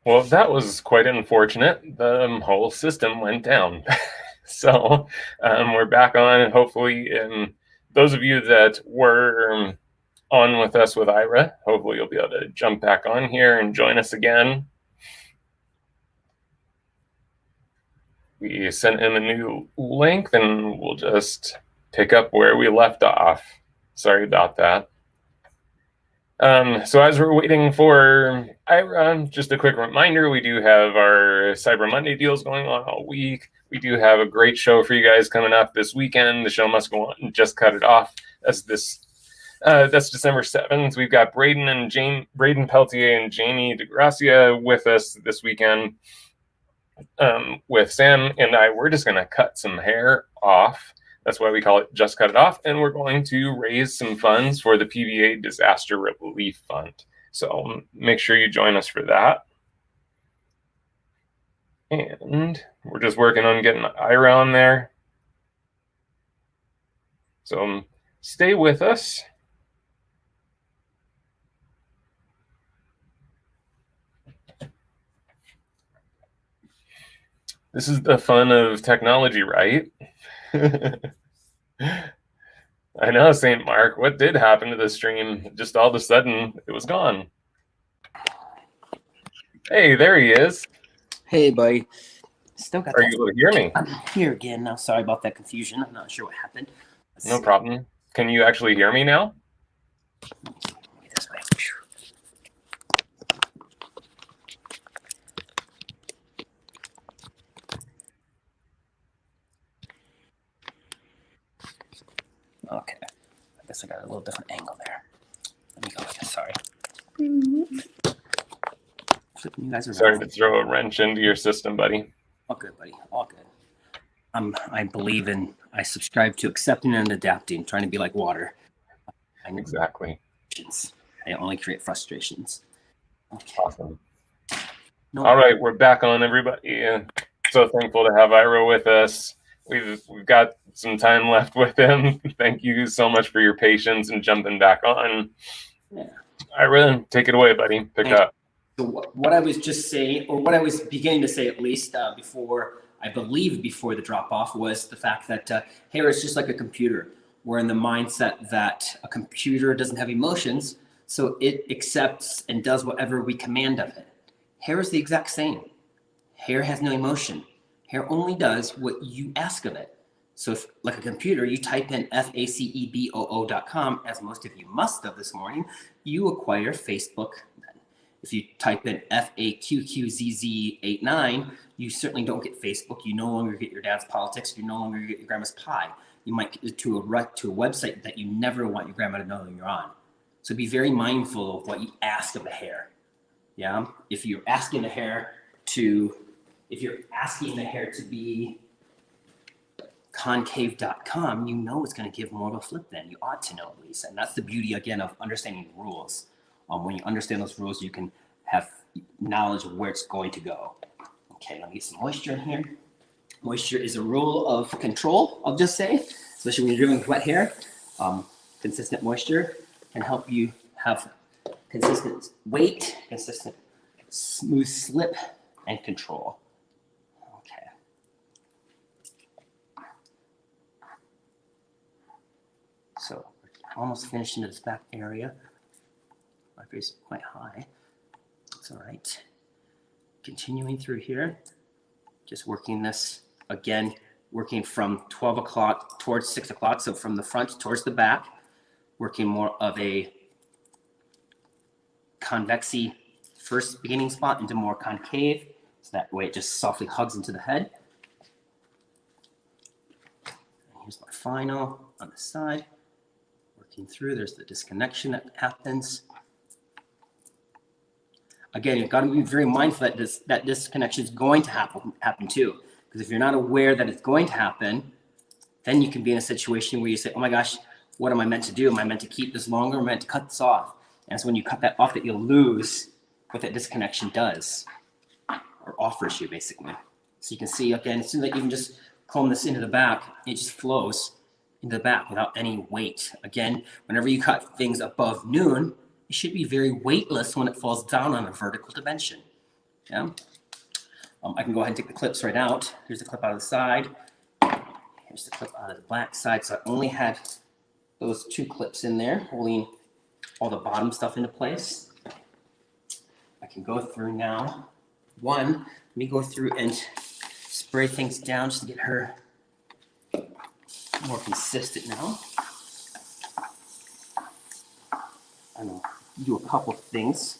Well, that was quite unfortunate. The whole system went down. So we're back on, and hopefully, those of you that were on with us with Ira, hopefully you'll be able to jump back on here and join us again. We sent him a new link, and we'll just pick up where we left off. Sorry about that. So as we're waiting for Ira, just a quick reminder, we do have our Cyber Monday deals going on all week. We do have a great show for you guys coming up this weekend. The show must go on. Just cut it off. That's December 7th. We've got Braden Peltier and Jamie DeGracia with us this weekend. With Sam and I, we're just going to cut some hair off. That's why we call it Just Cut It Off. And we're going to raise some funds for the PBA Disaster Relief Fund. So make sure you join us for that. And we're just working on getting Ira on there. So stay with us. This is the fun of technology, right? I know, St. Mark. What did happen to the stream? Just all of a sudden, it was gone. Hey, there he is. Hey, buddy. Still got. Are you able to hear me? I'm here again now. Sorry about that confusion. I'm not sure what happened. No problem. Can you actually hear me now? This way. Okay. I guess I got a little different angle there. Let me go like this. Sorry. Flipping you guys around. Sorry to throw a wrench into your system, buddy. All good, buddy. All good. I subscribe to accepting and adapting, trying to be like water. Exactly. I only create frustrations. Okay. Awesome. All right, we're back on, everybody. So thankful to have Ira with us. We've got some time left with him. Thank you so much for your patience and jumping back on. Yeah. Ira, take it away, buddy. Pick up. So what I was just saying, or what I was beginning to say at least before the drop-off, was the fact that hair is just like a computer. We're in the mindset that a computer doesn't have emotions, so it accepts and does whatever we command of it. Hair is the exact same. Hair has no emotion. Hair only does what you ask of it. So if, like a computer, you type in faceboo.com, as most of you must have this morning, you acquire Facebook. If you type in FAQQZZ89, you certainly don't get Facebook. You no longer get your dad's politics. You no longer get your grandma's pie. You might get to a website that you never want your grandma to know you're on. So be very mindful of what you ask of the hair. Yeah, if you're asking the hair to be concave.com, you know it's going to give more of a flip then. You ought to know at least. And that's the beauty, again, of understanding rules. When you understand those rules, you can have knowledge of where it's going to go. Okay, let me get some moisture in here. Moisture is a rule of control, I'll just say, especially when you're dealing with wet hair. Consistent moisture can help you have consistent weight, consistent smooth slip, and control. Okay. So we're almost finished into this back area. My face is quite high. It's all right. Continuing through here, just working this again, working from 12 o'clock towards 6 o'clock. So from the front towards the back, working more of a convexy first beginning spot into more concave. So that way it just softly hugs into the head. And here's my final on the side. Working through, there's the disconnection that happens. Again, you've got to be very mindful that that disconnection is going to happen too. Because if you're not aware that it's going to happen, then you can be in a situation where you say, oh my gosh, what am I meant to do? Am I meant to keep this longer? Am I meant to cut this off? And it's when you cut that off that you'll lose what that disconnection does or offers you, basically. So you can see, again, as soon as I even just comb this into the back, it just flows into the back without any weight. Again, whenever you cut things above noon, it should be very weightless when it falls down on a vertical dimension. Yeah. I can go ahead and take the clips right out. Here's the clip out of the side. Here's the clip out of the back side. So I only had those 2 clips in there holding all the bottom stuff into place. I can go through now. Let me go through and spray things down just to get her more consistent now. I'm going to do a couple things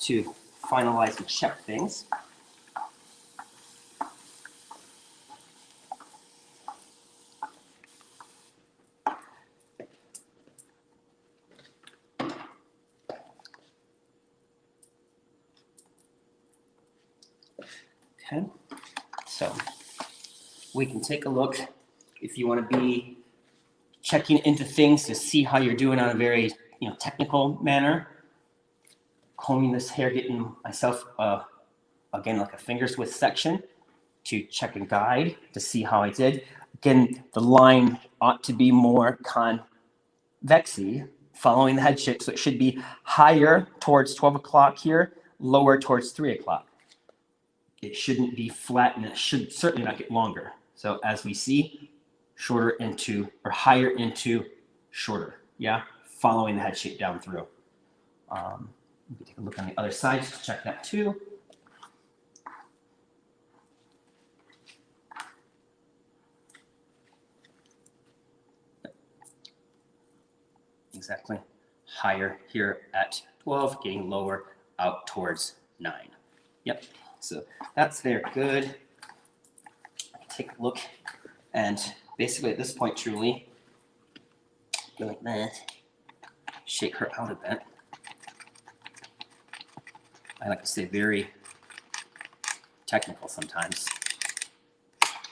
to finalize and check things. Okay, so we can take a look if you want to be checking into things to see how you're doing on a very technical manner. Combing this hair, getting myself again like a finger's width section to check and guide to see how I did. Again, the line ought to be more convexy following the head shape, so it should be higher towards 12 o'clock here, lower towards 3 o'clock. It shouldn't be flat, and it should certainly not get longer. So as we see, shorter into, or higher into shorter, yeah, following the head shape down through. We can take a look on the other side just to check that too. Exactly, higher here at 12, getting lower out towards 9. Yep, so that's there, good. I can take a look, and basically at this point, truly, go like that, shake her out a bit. I like to stay very technical sometimes.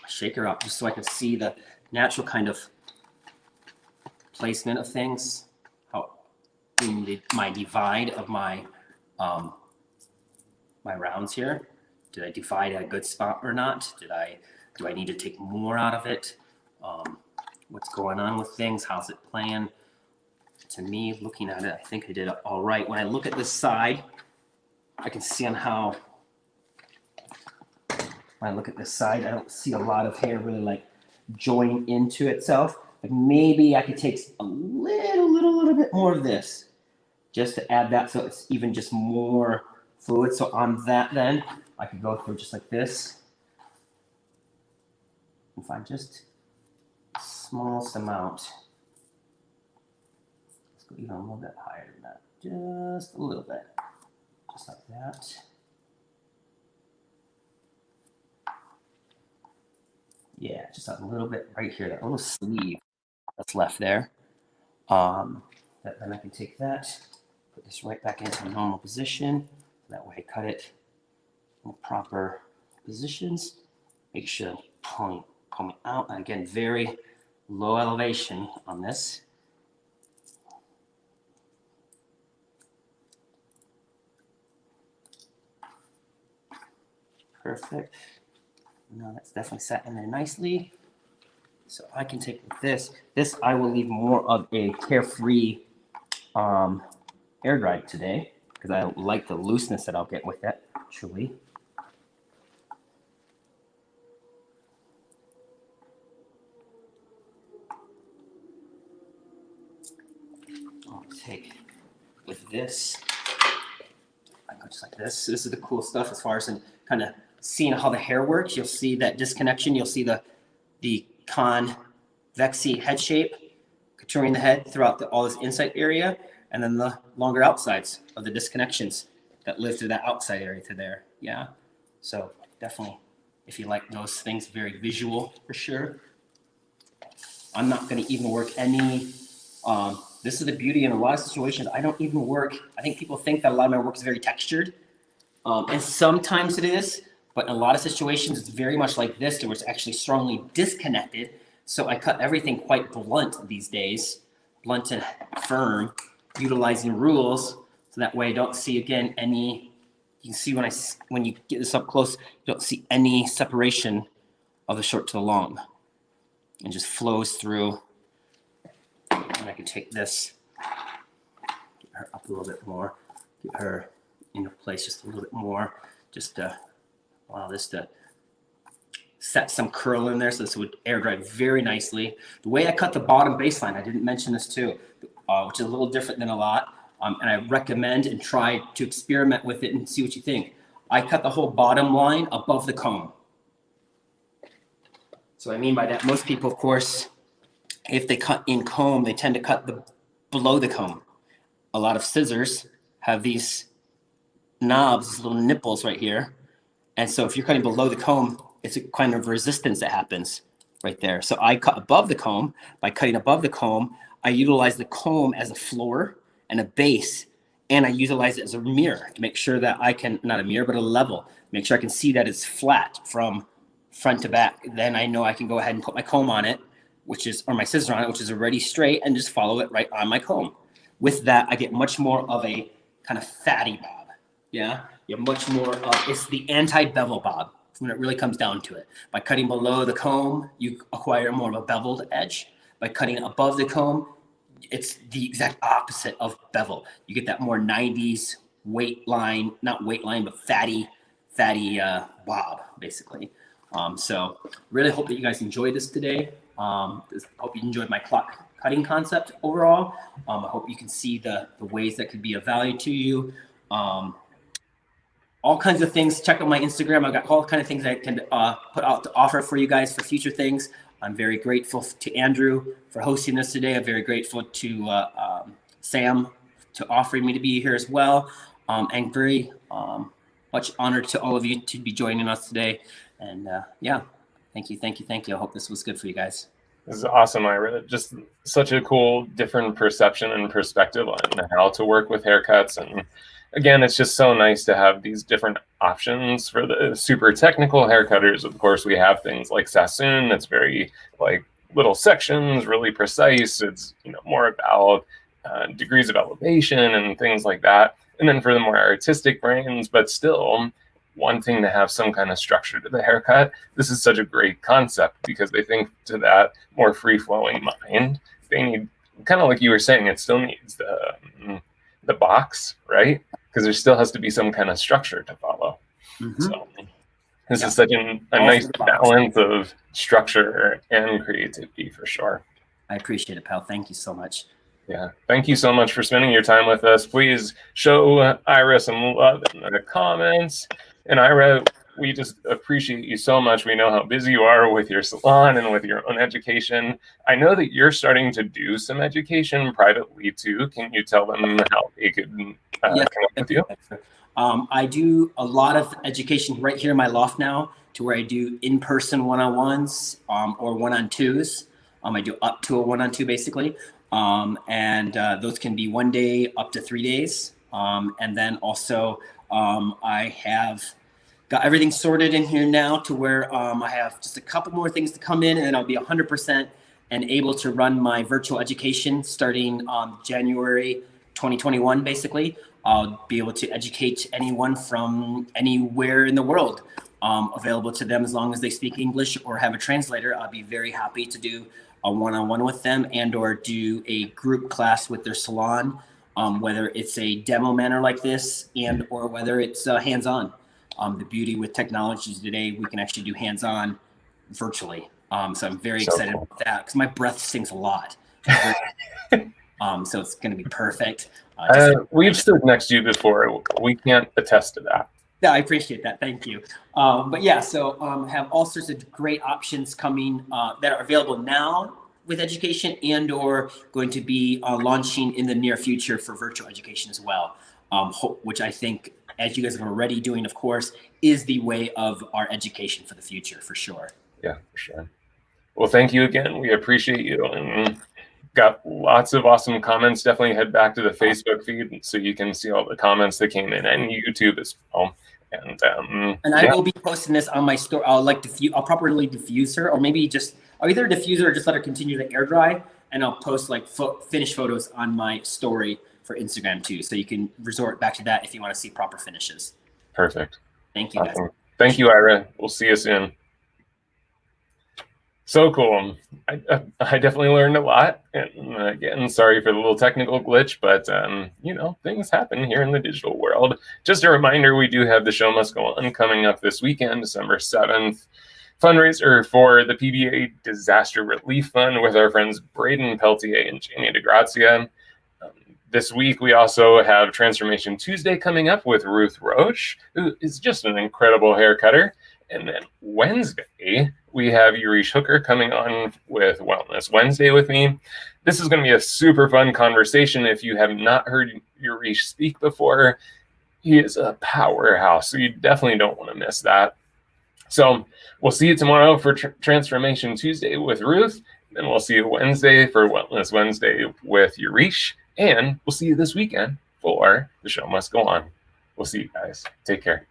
Shake her up just so I can see the natural kind of placement of things, how in my divide of my my rounds here. Did I divide at a good spot or not? Do I need to take more out of it? What's going on with things? How's it playing? To me, looking at it, I think I did it all right. When I look at this side, I can see on how, when I look at this side, I don't see a lot of hair really like join into itself. Like maybe I could take a little bit more of this just to add that so it's even just more fluid. So on that then, I could go through just like this and find just the smallest amount. Let's go even a little bit higher than that, just a little bit, just like that. Yeah, just a little bit right here, that little sleeve that's left there. Then I can take that, put this right back into a normal position. That way I cut it in the proper positions. Make sure I'm pulling out. And again, very low elevation on this. Perfect. Now that's definitely sat in there nicely. So I can take this. This I will leave more of a carefree air dry today because I like the looseness that I'll get with it, truly. I'll take with this. I go just like this. This is the cool stuff as far as in kind of seeing how the hair works. You'll see that disconnection. You'll see the convexy head shape, contouring the head throughout all this inside area, and then the longer outsides of the disconnections that live through that outside area to there. Yeah. So definitely, if you like those things, very visual for sure. I'm not going to even work any. This is the beauty in a lot of situations. I don't even work. I think people think that a lot of my work is very textured. And sometimes it is, but in a lot of situations, it's very much like this, where it's actually strongly disconnected. So I cut everything quite blunt these days, blunt and firm, utilizing rules. So that way I don't see, again, any, you can see when you get this up close, you don't see any separation of the short to the long. It just flows through. And I can take this, get her up a little bit more, get her into place just a little bit more, just allow this to set some curl in there so this would air dry very nicely. The way I cut the bottom baseline, I didn't mention this too, which is a little different than a lot. And I recommend and try to experiment with it and see what you think. I cut the whole bottom line above the comb. So I mean by that, most people, of course, if they cut in comb, they tend to cut below the comb. A lot of scissors have these knobs, these little nipples right here. And so if you're cutting below the comb, it's a kind of resistance that happens right there. So I cut above the comb. By cutting above the comb, I utilize the comb as a floor and a base, and I utilize it as a mirror to make sure that I can, not a mirror, but a level, make sure I can see that it's flat from front to back. Then I know I can go ahead and put my comb on it, or my scissors on it, which is already straight, and just follow it right on my comb. With that, I get much more of a kind of fatty bob. Yeah, you have much more of, it's the anti-bevel bob when it really comes down to it. By cutting below the comb, you acquire more of a beveled edge. By cutting above the comb, it's the exact opposite of bevel. You get that more 90s weight line, not weight line, but fatty bob, basically. So really hope that you guys enjoyed this today. Hope you enjoyed my clock cutting concept overall. I hope you can see the ways that could be of value to you. All kinds of things. Check out my Instagram. I've got all kinds of things I can put out to offer for you guys for future things. I'm very grateful to Andrew for hosting this today. I'm very grateful to Sam to offering me to be here as well. And very much honored to all of you to be joining us today. And yeah, thank you. I hope this was good for you guys. This is awesome, Ira. Just such a cool, different perception and perspective on how to work with haircuts. And again, it's just so nice to have these different options for the super technical haircutters. Of course, we have things like Sassoon that's very like little sections, really precise. It's more about degrees of elevation and things like that. And then for the more artistic brains, but still wanting to have some kind of structure to the haircut, this is such a great concept because they think to that more free-flowing mind, they need, kind of like you were saying, it still needs the box, right? Because there still has to be some kind of structure to follow. Mm-hmm. So this is such a nice balance of structure and creativity for sure. I appreciate it, pal. Thank you so much. Yeah, thank you so much for spending your time with us. Please show Ira some love in the comments. And Ira, we just appreciate you so much. We know how busy you are with your salon and with your own education. I know that you're starting to do some education privately too. Can you tell them how they could connect with you? I do a lot of education right here in my loft now, to where I do in-person one-on-ones or one-on-twos. I do up to a one-on-two basically. And those can be 1 day up to 3 days. And then also I have got everything sorted in here now to where I have just a couple more things to come in, and then I'll be 100% and able to run my virtual education starting January 2021, basically. I'll be able to educate anyone from anywhere in the world, available to them as long as they speak English or have a translator. I'll be very happy to do a one-on-one with them and or do a group class with their salon, whether it's a demo manner like this and or whether it's hands-on. The beauty with technology today, we can actually do hands-on virtually. So I'm very excited about that because my breath stinks a lot. So it's going to be perfect. We've stood next to you before. We can't attest to that. Yeah, I appreciate that. Thank you. But yeah, so have all sorts of great options coming that are available now with education and or going to be launching in the near future for virtual education as well, which I think, as you guys are already doing, of course, is the way of our education for the future, for sure. Yeah, for sure. Well, thank you again. We appreciate you. And got lots of awesome comments. Definitely head back to the Facebook feed so you can see all the comments that came in, and YouTube as well. And I will be posting this on my store. I'll properly diffuse her, or maybe I'll either diffuse her or just let her continue to air dry, and I'll post like finished photos on my story for Instagram too, so you can resort back to that if you want to see proper finishes. Perfect. Thank you, guys. Thank you, Ira. We'll see you soon. So cool. I definitely learned a lot. And again, sorry for the little technical glitch, but things happen here in the digital world. Just a reminder, we do have the Show Must Go On coming up this weekend, December 7th. Fundraiser for the PBA Disaster Relief Fund with our friends Braden Peltier and Jamie DeGrazia. This week, we also have Transformation Tuesday coming up with Ruth Roach, who is just an incredible hair cutter. And then Wednesday, we have Yurish Hooker coming on with Wellness Wednesday with me. This is going to be a super fun conversation. If you have not heard Yurish speak before, he is a powerhouse, so you definitely don't want to miss that. So we'll see you tomorrow for Transformation Tuesday with Ruth. Then we'll see you Wednesday for Wellness Wednesday with Yurish. And we'll see you this weekend for The Show Must Go On. We'll see you guys. Take care.